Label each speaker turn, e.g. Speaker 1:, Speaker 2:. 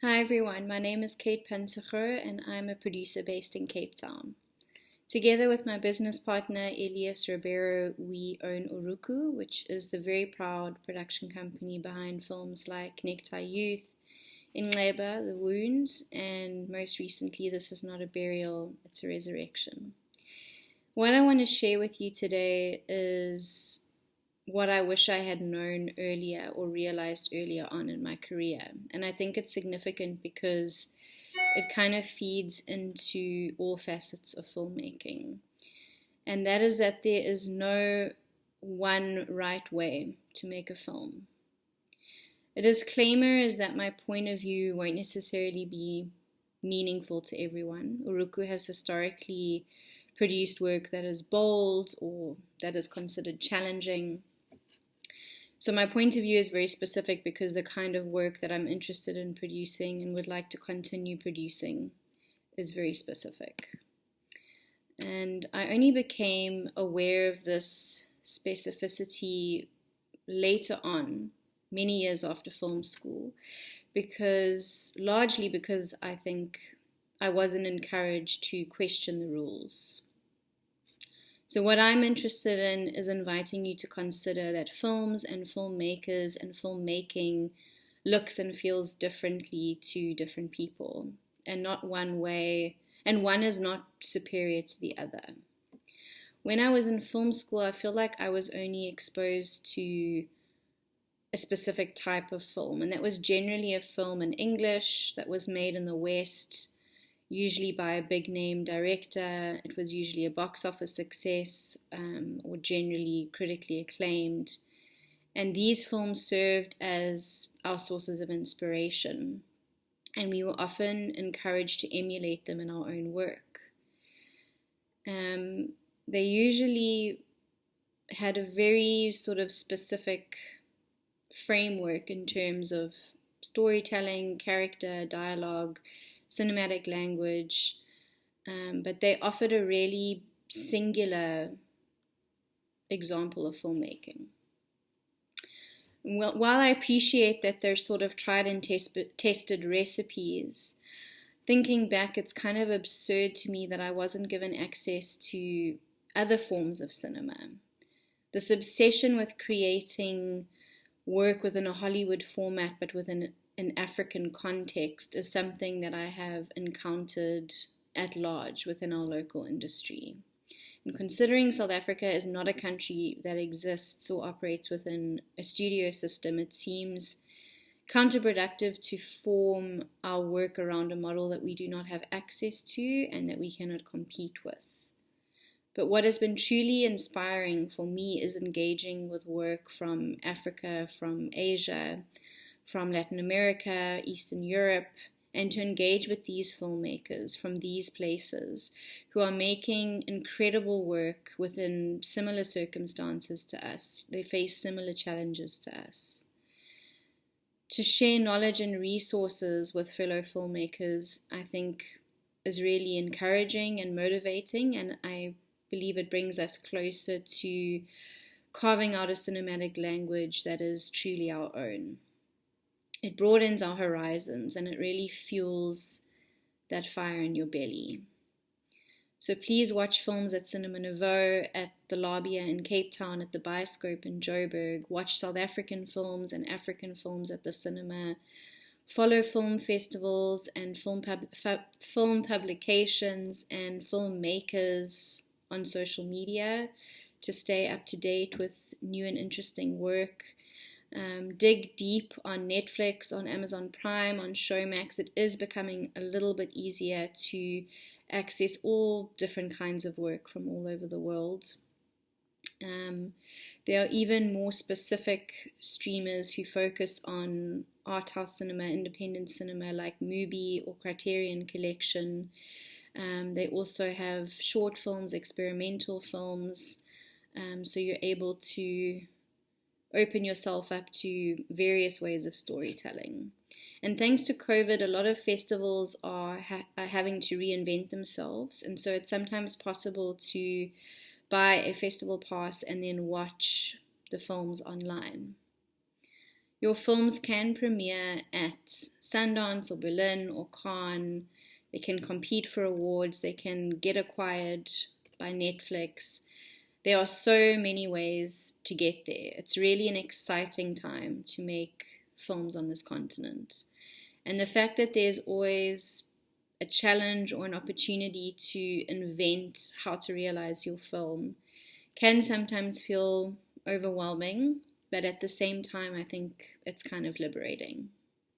Speaker 1: Hi everyone, my name is Cait Pansegrouw and I'm a producer based in Cape Town. Together with my business partner Elias Ribeiro, we own Urucu, which is the very proud production company behind films like Necktie Youth, Ingleba, The Wounds, and most recently This Is Not a Burial, It's a Resurrection. What I want to share with you today is what I wish I had known earlier or realized earlier on in my career. And I think it's significant because it kind of feeds into all facets of filmmaking. And that is that there is no one right way to make a film. A disclaimer is that my point of view won't necessarily be meaningful to everyone. Urucu has historically produced work that is bold or that is considered challenging. So my point of view is very specific because the kind of work that I'm interested in producing and would like to continue producing is very specific. And I only became aware of this specificity later on, many years after film school, largely because I think I wasn't encouraged to question the rules. So what I'm interested in is inviting you to consider that films and filmmakers and filmmaking looks and feels differently to different people, and not one way, and one is not superior to the other. When I was in film school, I feel like I was only exposed to a specific type of film, and that was generally a film in English that was made in the West, usually by a big name director. It was usually a box office success or generally critically acclaimed. And these films served as our sources of inspiration. And we were often encouraged to emulate them in our own work. They usually had a very sort of specific framework in terms of storytelling, character, dialogue, cinematic language, but they offered a really singular example of filmmaking. Well, while I appreciate that they're sort of tried and tested recipes, thinking back, it's kind of absurd to me that I wasn't given access to other forms of cinema. This obsession with creating work within a Hollywood format but within an African context is something that I have encountered at large within our local industry. And considering South Africa is not a country that exists or operates within a studio system, it seems counterproductive to form our work around a model that we do not have access to and that we cannot compete with. But what has been truly inspiring for me is engaging with work from Africa, from Asia, from Latin America, Eastern Europe, and to engage with these filmmakers from these places who are making incredible work within similar circumstances to us. They face similar challenges to us. To share knowledge and resources with fellow filmmakers, I think, is really encouraging and motivating, and I believe it brings us closer to carving out a cinematic language that is truly our own. It broadens our horizons and it really fuels that fire in your belly. So please watch films at Cinema Nouveau, at the Labia in Cape Town, at the Bioscope in Joburg. Watch South African films and African films at the cinema. Follow film festivals and film publications and filmmakers on social media to stay up to date with new and interesting work. Dig deep on Netflix, on Amazon Prime, on Showmax. It is becoming a little bit easier to access all different kinds of work from all over the world. There are even more specific streamers who focus on art house cinema, independent cinema like Mubi or Criterion Collection. They also have short films, experimental films, so you're able to open yourself up to various ways of storytelling. And thanks to COVID, a lot of festivals are having to reinvent themselves, and so it's sometimes possible to buy a festival pass and then watch the films online. Your films can premiere at Sundance or Berlin or Cannes. They can compete for awards. They can get acquired by Netflix. There are so many ways to get there. It's really an exciting time to make films on this continent. And the fact that there's always a challenge or an opportunity to invent how to realize your film can sometimes feel overwhelming, but at the same time, I think it's kind of liberating.